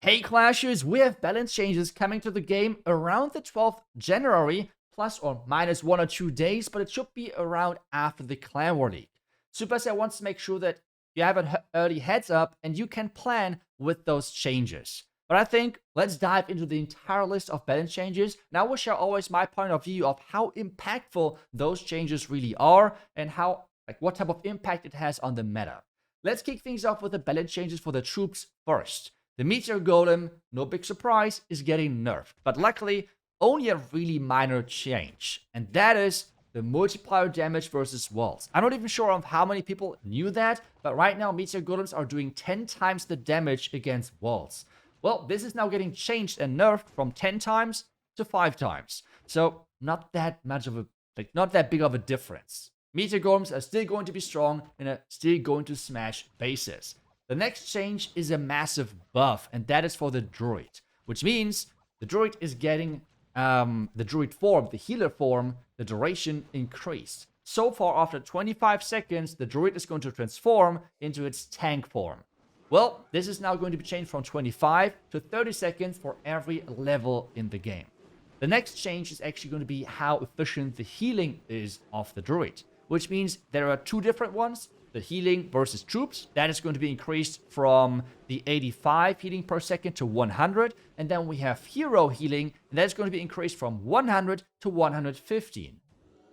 Hey Clashers, we have balance changes coming to the game around the 12th January, plus or minus 1 or 2 days, but it should be around after the Clan War League. Supercell wants to make sure that you have an early heads up and you can plan with those changes. But I think let's dive into the entire list of balance changes. Now we'll share always my point of view of how impactful those changes really are and what type of impact it has on the meta. Let's kick things off with the balance changes for the troops first. The Meteor Golem, no big surprise, is getting nerfed, but luckily only a really minor change, and that is the multiplier damage versus walls. I'm not even sure of how many people knew that, but right now Meteor Golems are doing 10 times the damage against walls. Well, this is now getting changed and nerfed from 10 times to 5 times, so not that big of a difference. Meteor Golems are still going to be strong and are still going to smash bases. The next change is a massive buff, and that is for the druid, which means the druid is getting the druid form, the healer form, the duration increased. So far, after 25 seconds, the druid is going to transform into its tank form. Well, this is now going to be changed from 25 to 30 seconds for every level in the game. The next change is actually going to be how efficient the healing is of the druid, which means there are two different ones. The healing versus troops, that is going to be increased from the 85 healing per second to 100. And then we have hero healing, and that's going to be increased from 100 to 115.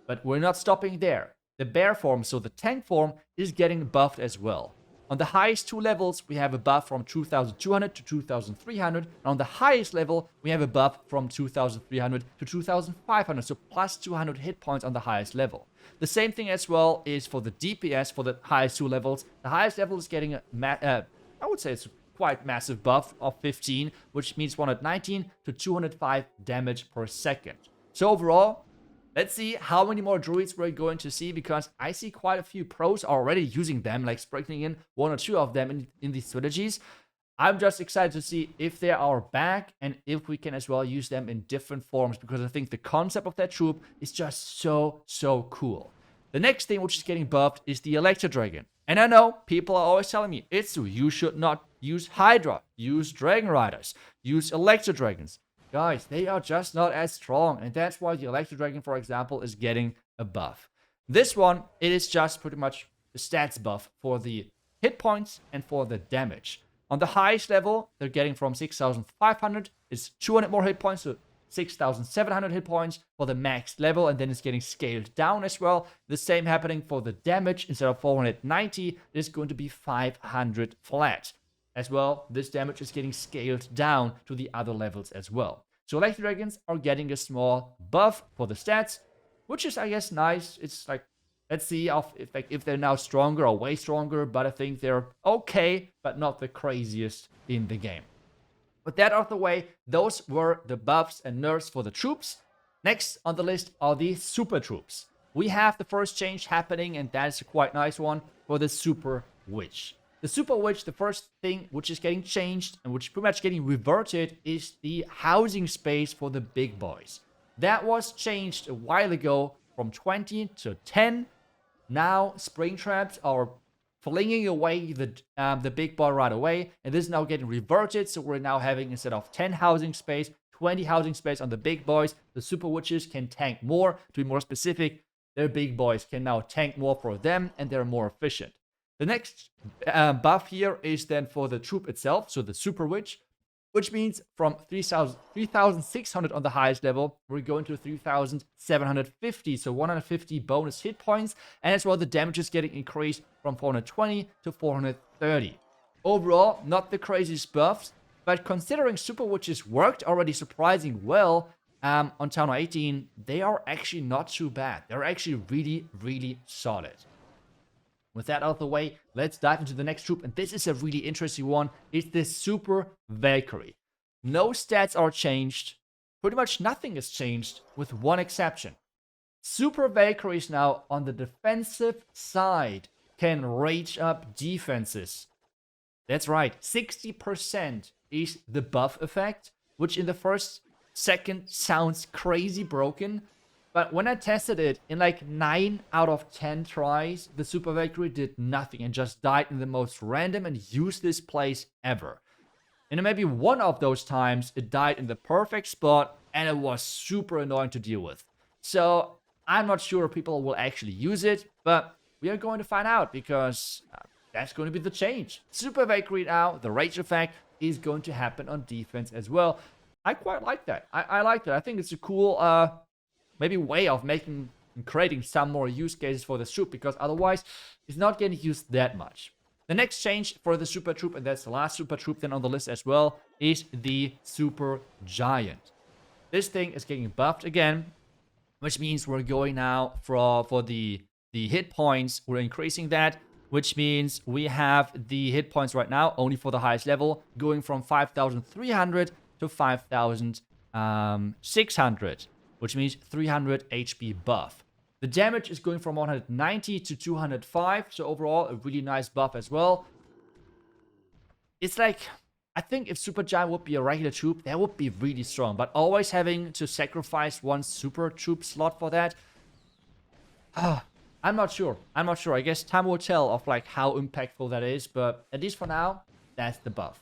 But we're not stopping there. The bear form, so the tank form, is getting buffed as well. On the highest two levels, we have a buff from 2200 to 2300. And on the highest level, we have a buff from 2300 to 2500. So plus 200 hit points on the highest level. The same thing as well is for the DPS for the highest two levels. The highest level is getting I would say it's a quite massive buff of 15, which means 119 to 205 damage per second. So overall, let's see how many more druids we're going to see, because I see quite a few pros already using them, like sprinkling in one or two of them in these strategies. I'm just excited to see if they are back and if we can as well use them in different forms, because I think the concept of that troop is just so cool. The next thing which is getting buffed is the Electro Dragon. And I know people are always telling me, iTzu, you should not use Hydra, use Dragon Riders, use Electro Dragons. Guys, they are just not as strong, and that's why the Electro Dragon, for example, is getting a buff. This one, it is just pretty much the stats buff for the hit points and for the damage. On the highest level, they're getting from 6,500, it's 200 more hit points to 6,700 hit points for the max level, and then it's getting scaled down as well. The same happening for the damage. Instead of 490, it is going to be 500 flat. As well, this damage is getting scaled down to the other levels as well. So Electro Dragons are getting a small buff for the stats, which is, I guess, nice. It's like, let's see if they're now stronger or way stronger, but I think they're okay, but not the craziest in the game. With that out of the way, those were the buffs and nerfs for the troops. Next on the list are the super troops. We have the first change happening, and that is a quite nice one for the Super Witch. The Super Witch, the first thing which is getting changed and which is pretty much getting reverted is the housing space for the big boys. That was changed a while ago from 20 to 10. Now spring traps are flinging away the big boy right away, and this is now getting reverted. So we're now having, instead of 10 housing space, 20 housing space on the big boys. The Super Witches can tank more. To be more specific, their big boys can now tank more for them, and they're more efficient. The next buff here is then for the troop itself, so the Super Witch, which means from 3,600 on the highest level, we're going to 3,750, so 150 bonus hit points, and as well the damage is getting increased from 420 to 430. Overall, not the craziest buffs, but considering Super Witches worked already surprisingly well on Town Hall 18, they are actually not too bad. They're actually really solid. With that out of the way, let's dive into the next troop, and this is a really interesting one. It's the Super Valkyrie. No stats are changed. Pretty much nothing is changed, with one exception. Super Valkyries now on the defensive side can rage up defenses. That's right, 60% is the buff effect, which in the first second sounds crazy broken. But when I tested it, in like 9 out of 10 tries, the Super Valkyrie did nothing and just died in the most random and useless place ever. And then maybe one of those times it died in the perfect spot and it was super annoying to deal with. So I'm not sure people will actually use it, but we are going to find out because that's going to be the change. Super Valkyrie now, the rage effect is going to happen on defense as well. I quite like that. I like that. I think it's a cool maybe way of creating some more use cases for this troop, because otherwise it's not getting used that much. The next change for the super troop, and that's the last super troop then on the list as well, is the super giant. This thing is getting buffed again, which means we're going now for the hit points. We're increasing that, which means we have the hit points right now only for the highest level going from 5,300 to 5,600, which means 300 HP buff. The damage is going from 190 to 205, so overall a really nice buff as well. It's like, I think if Super Giant would be a regular troop, that would be really strong, but always having to sacrifice one super troop slot for that, I'm not sure. I guess time will tell of like how impactful that is, but at least for now, that's the buff.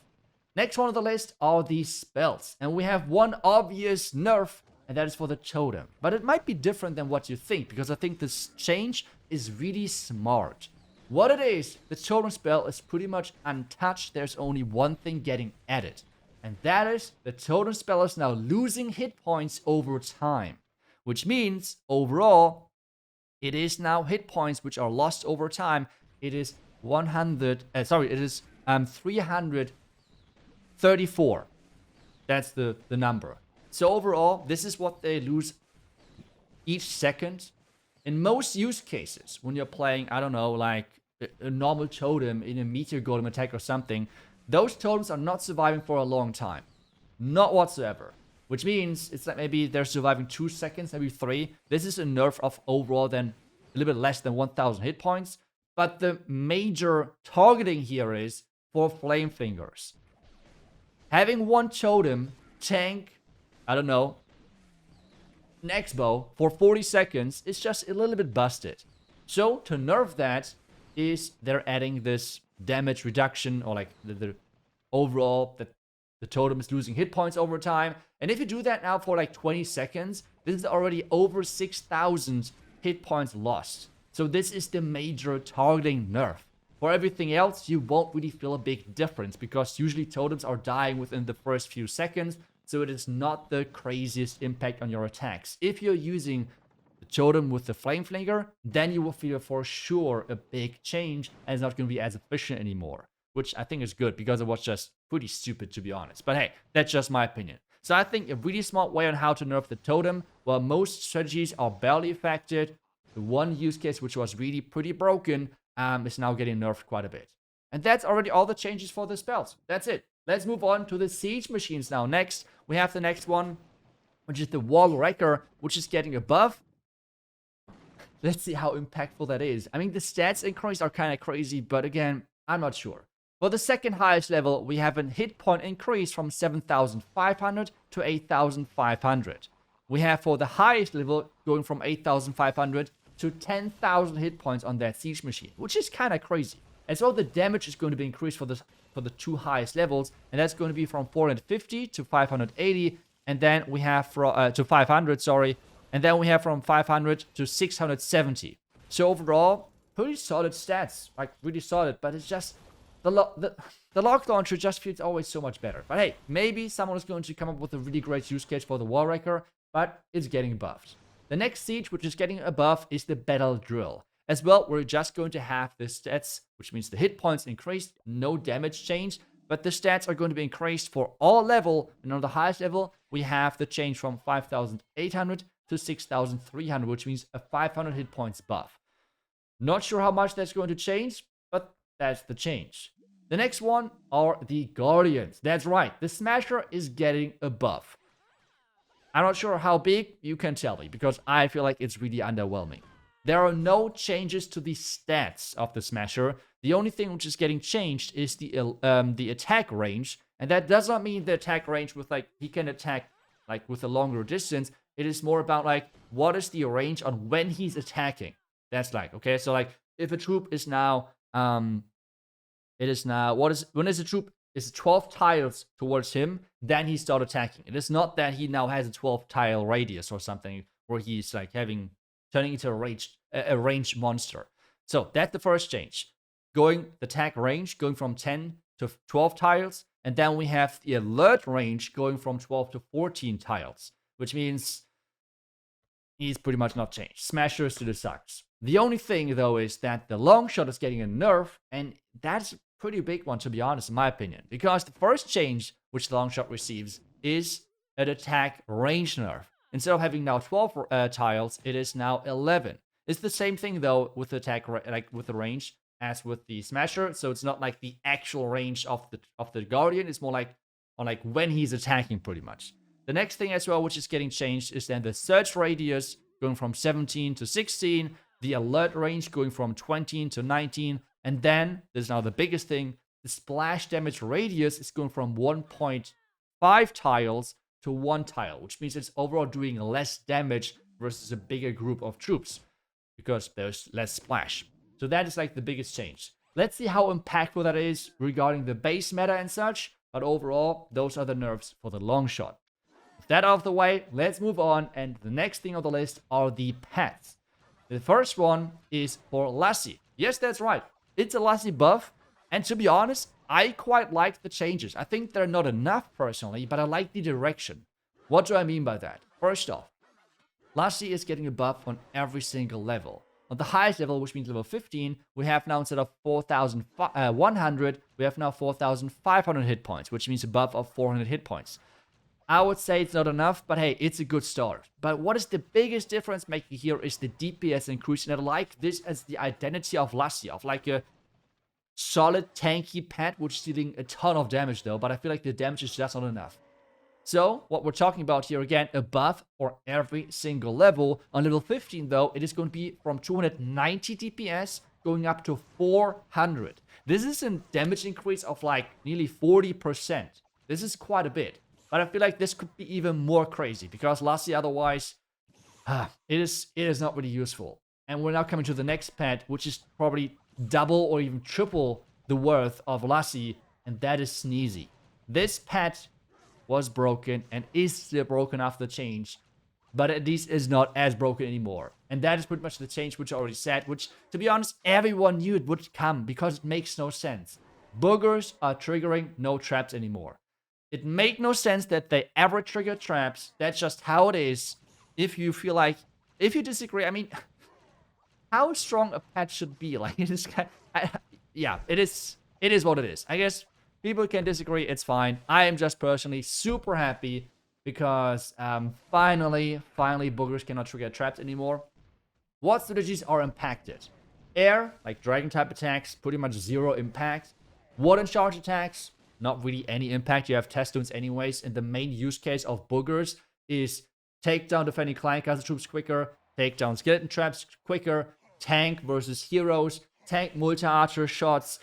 Next one on the list are the spells, and we have one obvious nerf, and that is for the totem. But it might be different than what you think, because I think this change is really smart. What it is, the totem spell is pretty much untouched. There's only one thing getting added, and that is the totem spell is now losing hit points over time, which means overall it is now hit points which are lost over time. It is 334. That's the number. So overall, this is what they lose each second. In most use cases, when you're playing, I don't know, like a normal totem in a Meteor Golem attack or something, those totems are not surviving for a long time. Not whatsoever. Which means it's like maybe they're surviving 2 seconds, maybe 3. This is a nerf of overall then a little bit less than 1,000 hit points. But the major targeting here is for Flame Fingers. Having one totem tank, I don't know, an X-bow for 40 seconds is just a little bit busted. So to nerf that is they're adding this damage reduction, or like the overall that the totem is losing hit points over time. And if you do that now for like 20 seconds, this is already over 6,000 hit points lost. So this is the major targeting nerf. For everything else, you won't really feel a big difference, because usually totems are dying within the first few seconds, so it is not the craziest impact on your attacks. If you're using the totem with the Flame Flinger, then you will feel for sure a big change, and it's not going to be as efficient anymore. Which I think is good, because it was just pretty stupid, to be honest. But hey, that's just my opinion. So I think a really smart way on how to nerf the totem, while most strategies are barely affected, the one use case which was really pretty broken is now getting nerfed quite a bit. And that's already all the changes for the spells. That's it. Let's move on to the siege machines now. Next, we have the next one, which is the Wall Wrecker, which is getting a buff. Let's see how impactful that is. I mean, the stats increase are kind of crazy, but again, I'm not sure. For the second highest level, we have a hit point increase from 7,500 to 8,500. We have for the highest level going from 8,500 to 10,000 hit points on that siege machine, which is kind of crazy. And so the damage is going to be increased for the two highest levels, and that's going to be from 450 to 580, and then we have to 500, sorry, and then we have from 500 to 670. So overall, pretty solid stats, like really solid, but it's just the lock launcher just feels always so much better. But hey, maybe someone is going to come up with a really great use case for the Wall Wrecker, but it's getting buffed. The next siege, which is getting a buff, is the Battle Drill. As well, we're just going to have the stats, which means the hit points increased, no damage change, but the stats are going to be increased for all level, and on the highest level, we have the change from 5,800 to 6,300, which means a 500 hit points buff. Not sure how much that's going to change, but that's the change. The next one are the Guardians. That's right, the Smasher is getting a buff. I'm not sure how big, you can tell me, because I feel like it's really underwhelming. There are no changes to the stats of the Smasher. The only thing which is getting changed is the attack range, and that does not mean the attack range with like he can attack like with a longer distance. It is more about like what is the range on when he's attacking. That's like, okay, so like if a troop is now when is a troop is 12 tiles towards him, then he starts attacking. It is not that he now has a 12 tile radius or something where he's like turning into a ranged monster. So that's the first change. The attack range going from 10 to 12 tiles, and then we have the alert range going from 12 to 14 tiles, which means he's pretty much not changed. Smasher still sucks. The only thing, though, is that the long shot is getting a nerf, and that's a pretty big one, to be honest, in my opinion. Because the first change which the long shot receives is an attack range nerf. Instead of having now 12 tiles, it is now 11. It's the same thing, though, with the attack, with the range as with the Smasher. So it's not like the actual range of the Guardian. It's more like when he's attacking, pretty much. The next thing as well, which is getting changed, is then the search radius going from 17 to 16, the alert range going from 20 to 19, and then, there's now the biggest thing, the splash damage radius is going from 1.5 tiles to 1 tile, which means it's overall doing less damage versus a bigger group of troops, because there's less splash. So that is like the biggest change. Let's see how impactful that is regarding the base meta and such, but overall, those are the nerfs for the long shot. With that out of the way, let's move on, and the next thing on the list are the pets. The first one is for Lassie. Yes, that's right. It's a Lassie buff, and to be honest, I quite like the changes. I think they're not enough personally, but I like the direction. What do I mean by that? First off, Lassie is getting a buff on every single level. On the highest level, which means level 15, we have now, instead of 4,100, we have now 4,500 hit points, which means a buff of 400 hit points. I would say it's not enough, but hey, it's a good start. But what is the biggest difference making here is the DPS increase, and I like this as the identity of Lassie, of like a solid tanky pet, which is dealing a ton of damage though, but I feel like the damage is just not enough. So, what we're talking about here again, a buff for every single level. On level 15 though, it is going to be from 290 DPS going up to 400. This is a damage increase of like nearly 40%. This is quite a bit. But I feel like this could be even more crazy, because Lassie otherwise, it is not really useful. And we're now coming to the next pet, which is probably double or even triple the worth of Lassie, and that is Sneezy. This pet was broken and is still broken after the change, but at least is not as broken anymore. And that is pretty much the change which I already said, which, to be honest, everyone knew it would come, because it makes no sense. Boogers are triggering no traps anymore. It made no sense that they ever trigger traps. That's just how it is. If you disagree, I mean, how strong a pet should be, like, it is yeah, it is what it is. I guess people can disagree, it's fine. I am just personally super happy because finally boogers cannot trigger traps anymore. What strategies are impacted? Air, like dragon type attacks, pretty much zero impact. Water charge attacks, not really any impact. You have test stones anyways, and the main use case of boogers is take down defending clan castle troops quicker, take down skeleton traps quicker, tank versus heroes, tank multi-archer shots,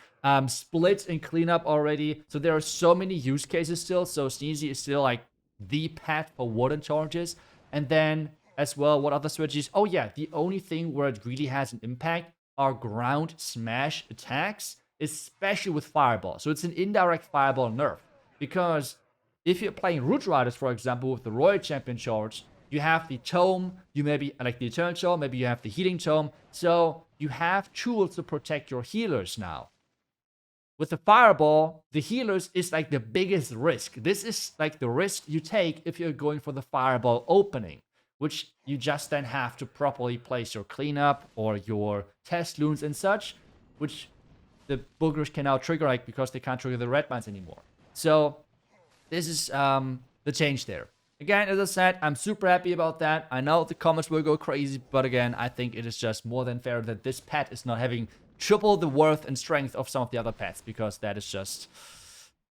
split and clean up already. So there are so many use cases still. So Sneezy is still like the pet for warden charges. And then as well, what other strategies? Oh yeah, the only thing where it really has an impact are ground smash attacks, especially with Fireball. So it's an indirect Fireball nerf, because if you're playing Root Riders, for example, with the Royal Champion charge, you have the Tome, you maybe, like the Eternal Tome, maybe you have the Healing Tome, so you have tools to protect your healers now. With the Fireball, the healers is like the biggest risk. This is like the risk you take if you're going for the Fireball opening, which you just then have to properly place your cleanup or your test loons and such, which the boogers can now trigger, like, because they can't trigger the red mines anymore. So this is the change there. Again, as I said, I'm super happy about that. I know the comments will go crazy, but again, I think it is just more than fair that this pet is not having triple the worth and strength of some of the other pets, because that is just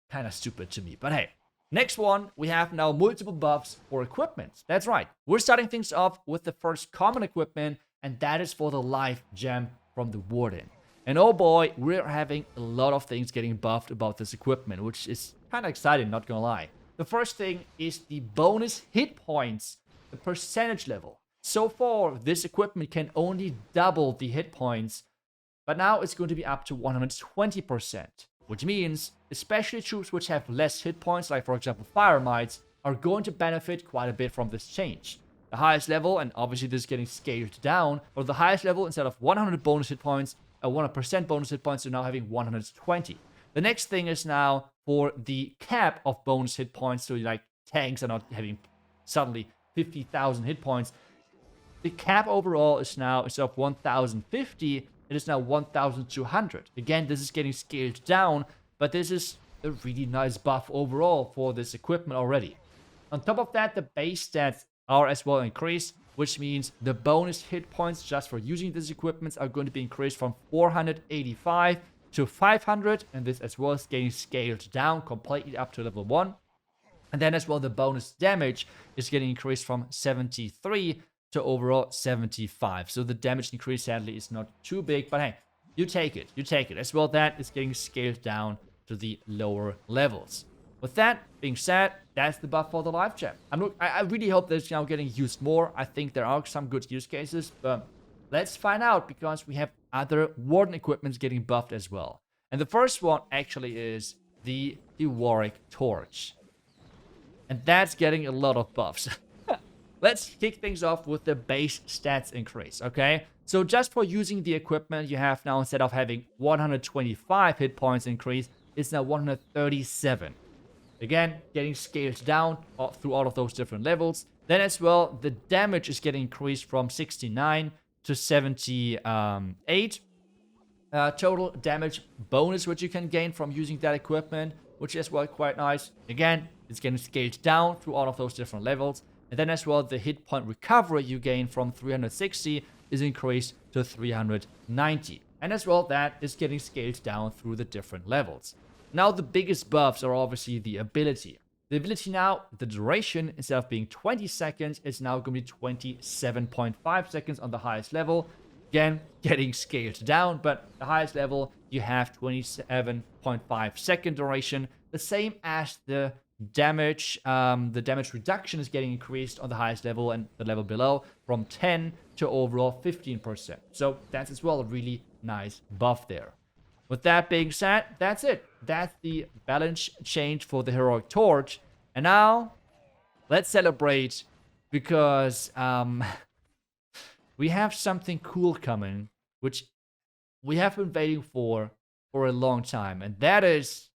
kind of stupid to me. But hey, next one, we have now multiple buffs for equipment. That's right. We're starting things off with the first common equipment, and that is for the life gem from the Warden. And oh boy, we're having a lot of things getting buffed about this equipment, which is kind of exciting, not gonna lie. The first thing is the bonus hit points, the percentage level. So far, this equipment can only double the hit points, but now it's going to be up to 120%. which means especially troops which have less hit points, like for example Fire Mites, are going to benefit quite a bit from this change. The highest level, and obviously this is getting scaled down, but the highest level, instead of 100 bonus hit points, 100% bonus hit points, are now having 120. The next thing is now for the cap of bonus hit points, so like tanks are not having suddenly 50,000 hit points. The cap overall is now, instead of 1,050, it is now 1,200. Again, this is getting scaled down, but this is a really nice buff overall for this equipment already. On top of that, the base stats are as well increased, which means the bonus hit points just for using these equipments are going to be increased from 485 to 500, and this as well is getting scaled down completely up to level 1. And then as well, the bonus damage is getting increased from 73 to overall 75. So the damage increase sadly is not too big, but hey, you take it. As well, that is getting scaled down to the lower levels. With that being said, that's the buff for the live chat. I really hope that it's now getting used more. I think there are some good use cases, but let's find out, because we have other Warden equipments getting buffed as well. And the first one actually is the Warwick Torch. And that's getting a lot of buffs. Let's kick things off with the base stats increase, okay? So just for using the equipment, you have now, instead of having 125 hit points increase, it's now 137. Again, getting scaled down through all of those different levels. Then as well, the damage is getting increased from 69 to 78. Total damage bonus, which you can gain from using that equipment, which is well quite nice. Again, it's getting scaled down through all of those different levels. And then as well, the hit point recovery you gain from 360 is increased to 390. And as well, that is getting scaled down through the different levels. Now, the biggest buffs are obviously the ability. The ability now, the duration, instead of being 20 seconds, is now going to be 27.5 seconds on the highest level. Again, getting scaled down, but the highest level, you have 27.5 second duration. The same as the damage reduction is getting increased on the highest level and the level below from 10 to overall 15%. So that's as well a really nice buff there. With that being said, that's it. That's the balance change for the Heroic Torch. And now, let's celebrate, because we have something cool coming, which we have been waiting for a long time. And that is,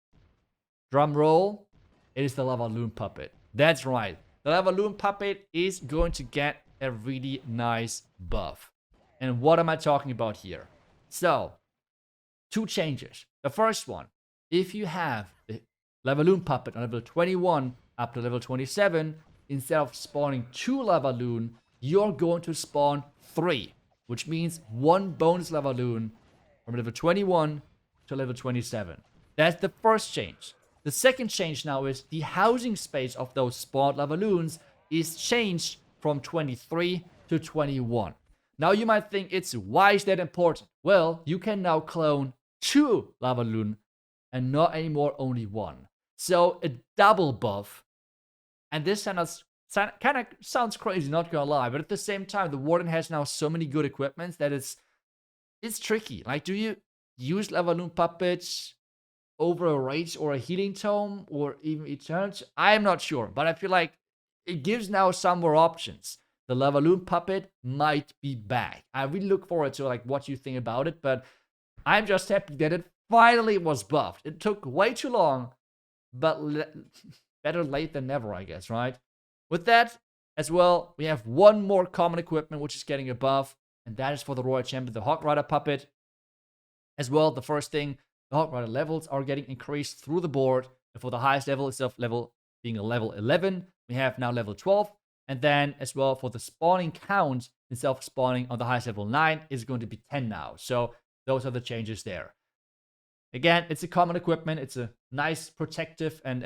drum roll, it is the Lavalooon puppet. That's right. The Lavalooon puppet is going to get a really nice buff. And what am I talking about here? So, two changes. The first one, if you have the Lavalooon puppet on level 21 up to level 27, instead of spawning 2 Lavalooon, you're going to spawn 3, which means 1 bonus Lavalooon from level 21 to level 27. That's the first change. The second change now is the housing space of those spawned Lavaloons is changed from 23 to 21. Now you might think, why is that important? Well, you can now clone 2 Lavalooon and not anymore only 1. So a double buff. And this kind of sounds crazy, not gonna lie, but at the same time, the Warden has now so many good equipments that it's tricky. Like, do you use Lavalooon puppets over a Rage or a Healing Tome or even Eternity? I am not sure, but I feel like it gives now some more options. The Lavalooon puppet might be back. I really look forward to like what you think about it, but I'm just happy that it finally was buffed. It took way too long, but better late than never, I guess, right? With that, as well, we have one more common equipment which is getting a buff, and that is for the Royal Champion, the Hog Rider puppet. As well, the first thing, the Hog Rider levels are getting increased through the board. And for the highest level, instead of level being a level 11, we have now level 12. And then as well, for the spawning count, instead of spawning on the highest level 9, is going to be 10 now. So those are the changes there. Again, it's a common equipment. It's a nice protective and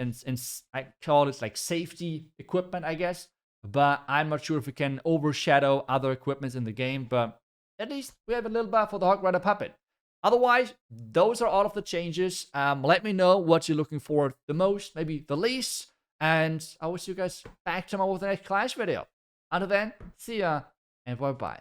I call it like safety equipment, I guess. But I'm not sure if we can overshadow other equipments in the game. But at least we have a little buff for the Hog Rider puppet. Otherwise, those are all of the changes. Let me know what you're looking for the most, maybe the least. And I will see you guys back tomorrow with the next Clash video. Until then, see ya and bye-bye.